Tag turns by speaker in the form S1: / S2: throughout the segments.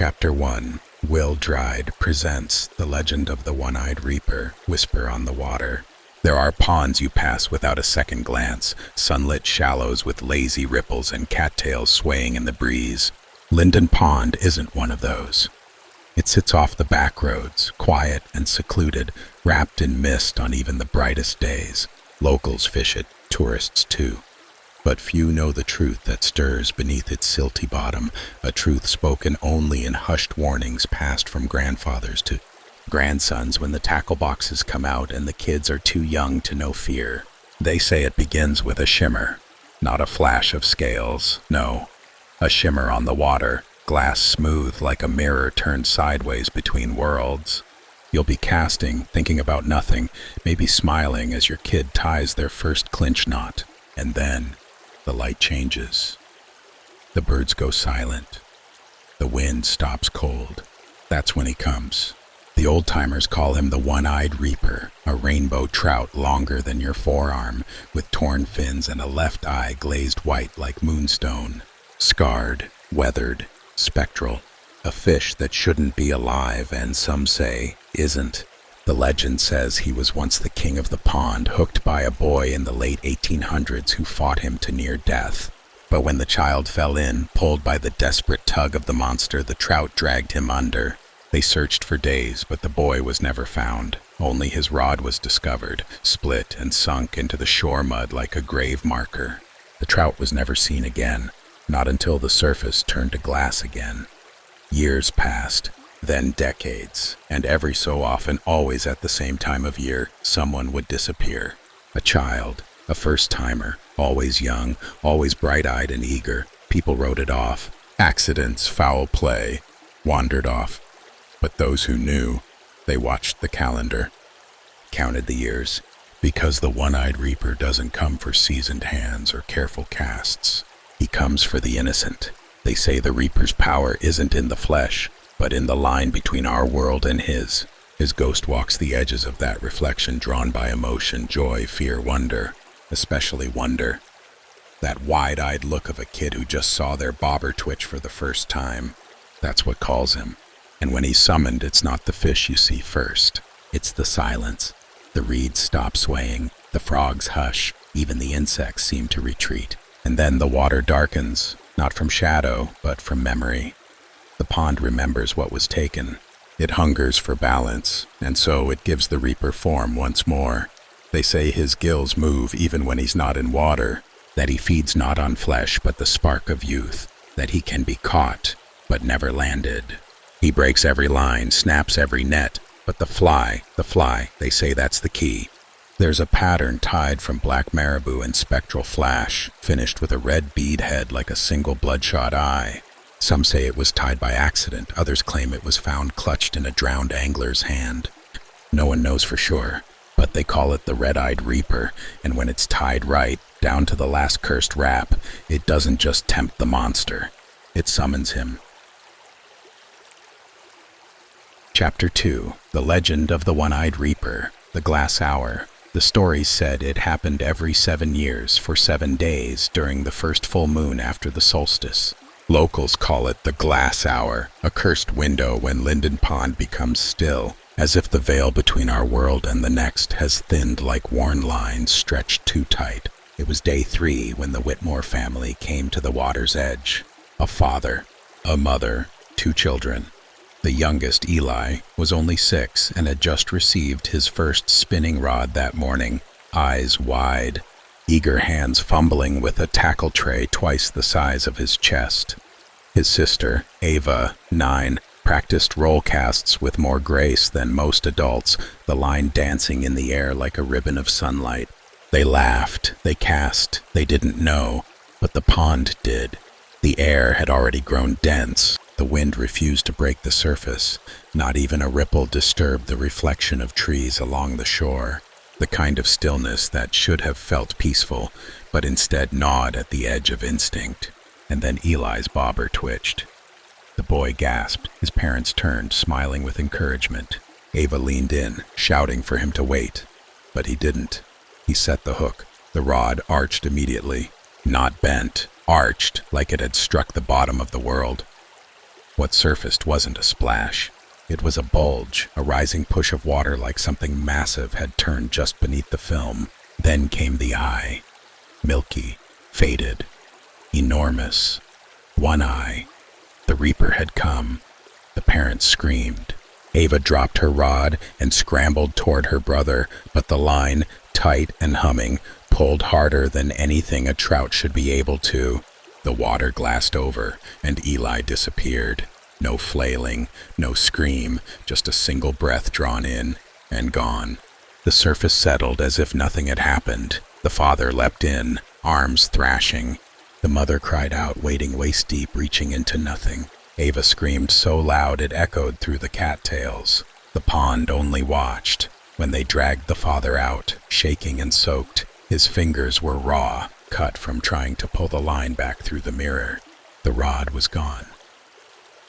S1: Chapter 1, Will Dried presents The Legend of the One-Eyed Reaper, Whisper on the Water. There are ponds you pass without a second glance, sunlit shallows with lazy ripples and cattails swaying in the breeze. Lyndon Pond isn't one of those. It sits off the back roads, quiet and secluded, wrapped in mist on even the brightest days. Locals fish it, tourists too. But few know the truth that stirs beneath its silty bottom, a truth spoken only in hushed warnings passed from grandfathers to grandsons when the tackle boxes come out and the kids are too young to know fear. They say it begins with a shimmer, not a flash of scales, no, a shimmer on the water, glass smooth like a mirror turned sideways between worlds. You'll be casting, thinking about nothing, maybe smiling as your kid ties their first clinch knot, and then the light changes. The birds go silent. The wind stops cold. That's when he comes. The old-timers call him the One-Eyed Reaper, a rainbow trout longer than your forearm, with torn fins and a left eye glazed white like moonstone. Scarred, weathered, spectral. A fish that shouldn't be alive and some say isn't. The legend says he was once the king of the pond, hooked by a boy in the late 1800s who fought him to near death. But when the child fell in, pulled by the desperate tug of the monster, the trout dragged him under. They searched for days, but the boy was never found. Only his rod was discovered, split and sunk into the shore mud like a grave marker. The trout was never seen again, not until the surface turned to glass again. Years passed. Then decades, and every so often, always at the same time of year, someone would disappear. A child, a first-timer, always young, always bright-eyed and eager. People wrote it off. Accidents, foul play, wandered off. But those who knew, they watched the calendar, counted the years, because the One-Eyed Reaper doesn't come for seasoned hands or careful casts. He comes for the innocent. They say the Reaper's power isn't in the flesh, but in the line between our world and his. His ghost walks the edges of that reflection, drawn by emotion, joy, fear, wonder, especially wonder. That wide-eyed look of a kid who just saw their bobber twitch for the first time. That's what calls him. And when he's summoned, it's not the fish you see first. It's the silence. The reeds stop swaying, the frogs hush, even the insects seem to retreat. And then the water darkens, not from shadow, but from memory. The pond remembers what was taken. It hungers for balance, and so it gives the Reaper form once more. They say his gills move even when he's not in water, that he feeds not on flesh but the spark of youth, that he can be caught, but never landed. He breaks every line, snaps every net, but the fly, they say that's the key. There's a pattern tied from black marabou and spectral flash, finished with a red beadhead like a single bloodshot eye. Some say it was tied by accident, others claim it was found clutched in a drowned angler's hand. No one knows for sure, but they call it the Red-Eyed Reaper, and when it's tied right, down to the last cursed wrap, it doesn't just tempt the monster, it summons him. Chapter 2, The Legend of the One-Eyed Reaper, The Glass Hour. The story said it happened every 7 years for 7 days during the first full moon after the solstice. Locals call it the glass hour, a cursed window when Lyndon Pond becomes still, as if the veil between our world and the next has thinned like worn lines stretched too tight. It was day 3 when the Whitmore family came to the water's edge. A father, a mother, 2 children. The youngest, Eli, was only 6 and had just received his first spinning rod that morning, eyes wide. Eager hands fumbling with a tackle tray twice the size of his chest. His sister, Ava, 9, practiced roll casts with more grace than most adults, the line dancing in the air like a ribbon of sunlight. They laughed, they cast, they didn't know, but the pond did. The air had already grown dense. The wind refused to break the surface. Not even a ripple disturbed the reflection of trees along the shore. The kind of stillness that should have felt peaceful, but instead gnawed at the edge of instinct. And then Eli's bobber twitched. The boy gasped. His parents turned, smiling with encouragement. Ava leaned in, shouting for him to wait. But he didn't. He set the hook. The rod arched immediately. Not bent, arched like it had struck the bottom of the world. What surfaced wasn't a splash. It was a bulge, a rising push of water like something massive had turned just beneath the film. Then came the eye. Milky, faded, enormous. One eye. The Reaper had come. The parents screamed. Ava dropped her rod and scrambled toward her brother, but the line, tight and humming, pulled harder than anything a trout should be able to. The water glassed over, and Eli disappeared. No flailing, no scream, just a single breath drawn in and gone. The surface settled as if nothing had happened. The father leapt in, arms thrashing. The mother cried out, wading waist-deep, reaching into nothing. Ava screamed so loud it echoed through the cattails. The pond only watched. When they dragged the father out, shaking and soaked, his fingers were raw, cut from trying to pull the line back through the mirror. The rod was gone.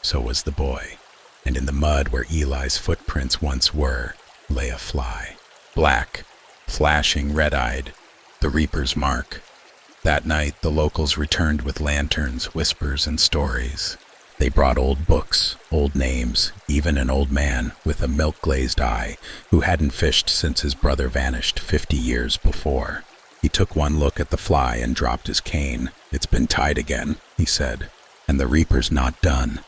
S1: So was the boy. And in the mud where Eli's footprints once were, lay a fly. Black, flashing red-eyed, the Reaper's mark. That night, the locals returned with lanterns, whispers, and stories. They brought old books, old names, even an old man with a milk-glazed eye who hadn't fished since his brother vanished 50 years before. He took one look at the fly and dropped his cane. "It's been tied again," he said, "and the Reaper's not done.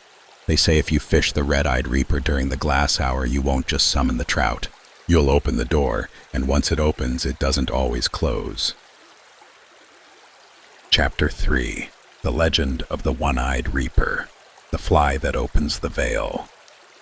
S1: They say if you fish the red-eyed Reaper during the glass hour, you won't just summon the trout. You'll open the door, and once it opens, it doesn't always close." Chapter 3. The Legend of the One-Eyed Reaper. The fly that opens the veil.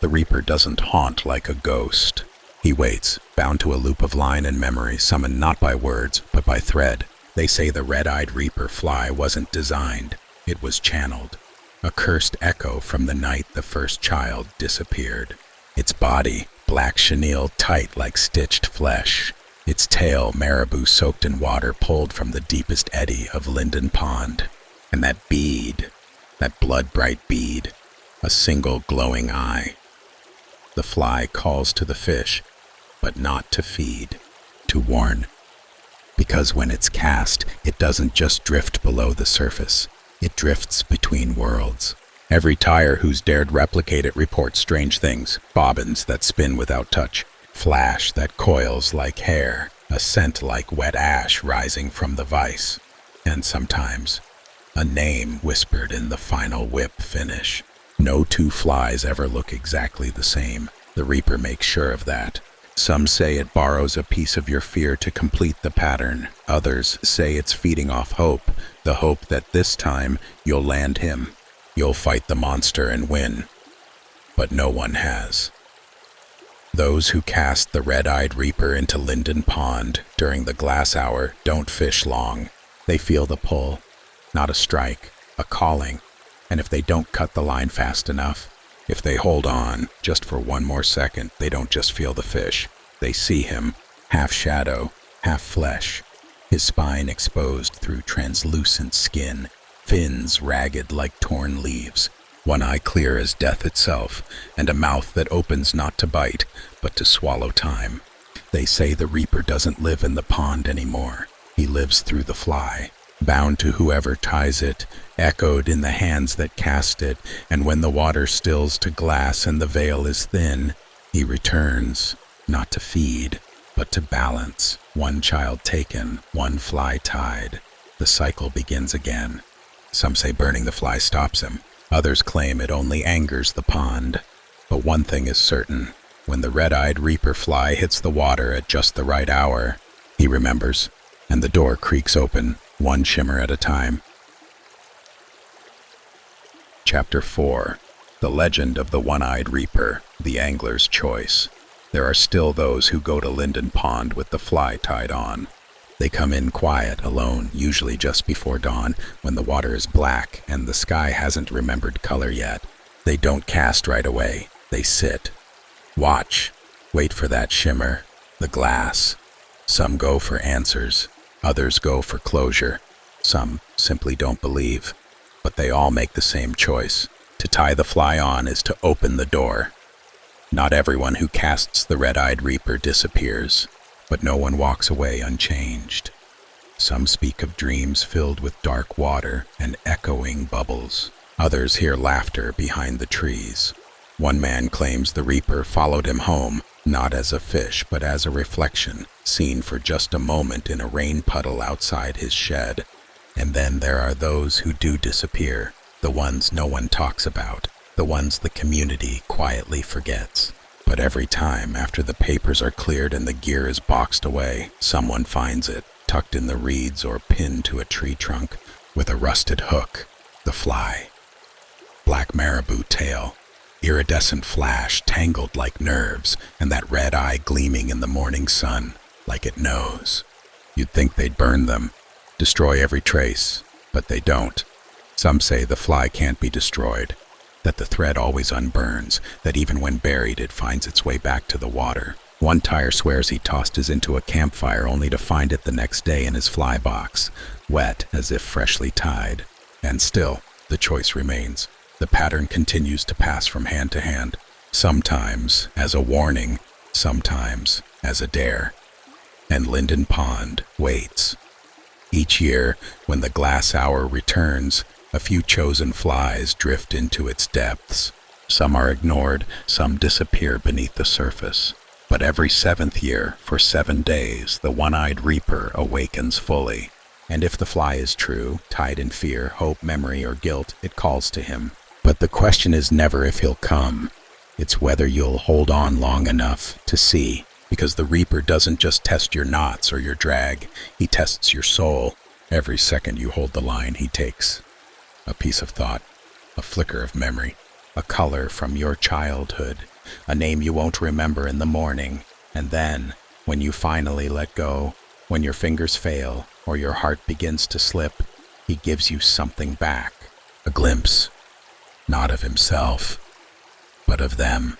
S1: The Reaper doesn't haunt like a ghost. He waits, bound to a loop of line and memory, summoned not by words, but by thread. They say the red-eyed Reaper fly wasn't designed. It was channeled. A cursed echo from the night the first child disappeared. Its body, black chenille tight like stitched flesh. Its tail, Marabou soaked in water pulled from the deepest eddy of Lyndon Pond. And that bead, that blood-bright bead, a single glowing eye. The fly calls to the fish, but not to feed, to warn. Because when it's cast, it doesn't just drift below the surface. It drifts between worlds. Every tire who's dared replicate it reports strange things. Bobbins that spin without touch, flash that coils like hair, a scent like wet ash rising from the vise. And sometimes, a name whispered in the final whip finish. No two flies ever look exactly the same. The Reaper makes sure of that. Some say it borrows a piece of your fear to complete the pattern. Others say it's feeding off hope, the hope that this time you'll land him. You'll fight the monster and win. But no one has. Those who cast the red-eyed Reaper into Lyndon Pond during the glass hour don't fish long. They feel the pull. Not a strike, a calling, and if they don't cut the line fast enough, if they hold on just for one more second, they don't just feel the fish. They see him, half shadow, half flesh, his spine exposed through translucent skin, fins ragged like torn leaves, one eye clear as death itself, and a mouth that opens not to bite, but to swallow time. They say the Reaper doesn't live in the pond anymore. He lives through the fly. Bound to whoever ties it, echoed in the hands that cast it, and when the water stills to glass and the veil is thin, he returns, not to feed, but to balance. One child taken, one fly tied. The cycle begins again. Some say burning the fly stops him. Others claim it only angers the pond. But one thing is certain. When the red-eyed Reaper fly hits the water at just the right hour, he remembers, and the door creaks open, one shimmer at a time. Chapter 4. The Legend of the One-Eyed Reaper, the Angler's Choice. There are still those who go to Lyndon Pond with the fly tied on. They come in quiet, alone, usually just before dawn, when the water is black and the sky hasn't remembered color yet. They don't cast right away. They sit. Watch. Wait for that shimmer. The glass. Some go for answers. Others go for closure. Some simply don't believe. But they all make the same choice. To tie the fly on is to open the door. Not everyone who casts the red-eyed Reaper disappears, but no one walks away unchanged. Some speak of dreams filled with dark water and echoing bubbles. Others hear laughter behind the trees. One man claims the reaper followed him home, not as a fish but as a reflection, seen for just a moment in a rain puddle outside his shed. And then there are those who do disappear, the ones no one talks about, the ones the community quietly forgets. But every time after the papers are cleared and the gear is boxed away, someone finds it, tucked in the reeds or pinned to a tree trunk with a rusted hook. The fly. Black marabou tail, iridescent flash tangled like nerves, and that red eye gleaming in the morning sun like it knows. You'd think they'd burn them, destroy every trace, but they don't. Some say the fly can't be destroyed, that the thread always unburns, that even when buried it finds its way back to the water. One tire swears he tossed his into a campfire only to find it the next day in his fly box, wet as if freshly tied. And still, the choice remains. The pattern continues to pass from hand to hand, sometimes as a warning, sometimes as a dare. And Lyndon Pond waits. Each year, when the glass hour returns, a few chosen flies drift into its depths. Some are ignored, some disappear beneath the surface. But every 7th year, for 7 days, the one-eyed reaper awakens fully. And if the fly is true, tied in fear, hope, memory, or guilt, it calls to him. But the question is never if he'll come. It's whether you'll hold on long enough to see. Because the reaper doesn't just test your knots or your drag, he tests your soul. Every second you hold the line, he takes a piece of thought, a flicker of memory, a color from your childhood, a name you won't remember in the morning. And then, when you finally let go, when your fingers fail or your heart begins to slip, he gives you something back, a glimpse, not of himself, but of them,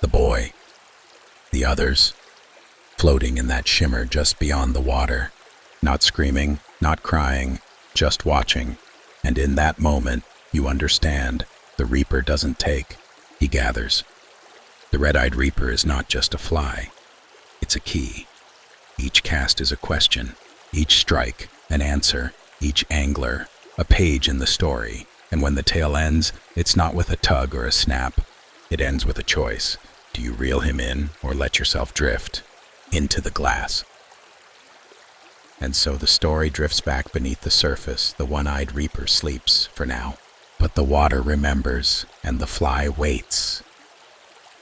S1: the boy, the others, floating in that shimmer just beyond the water, not screaming, not crying, just watching. And in that moment, you understand, the reaper doesn't take, he gathers. The red-eyed reaper is not just a fly, it's a key. Each cast is a question, each strike an answer, each angler a page in the story. And when the tale ends, it's not with a tug or a snap, it ends with a choice. Do you reel him in or let yourself drift into the glass? And so the story drifts back beneath the surface. The one-eyed reaper sleeps for now, but the water remembers and the fly waits.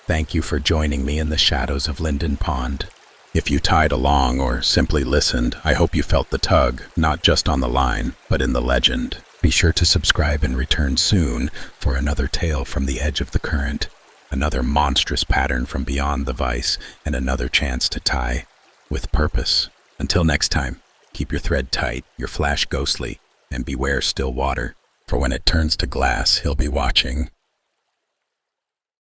S1: Thank you for joining me in the shadows of Lyndon Pond. If you tied along or simply listened, I hope you felt the tug, not just on the line, but in the legend. Be sure to subscribe and return soon for another tale from the edge of the current, another monstrous pattern from beyond the vise, and another chance to tie with purpose. Until next time, keep your thread tight, your flash ghostly, and beware still water, for when it turns to glass, he'll be watching.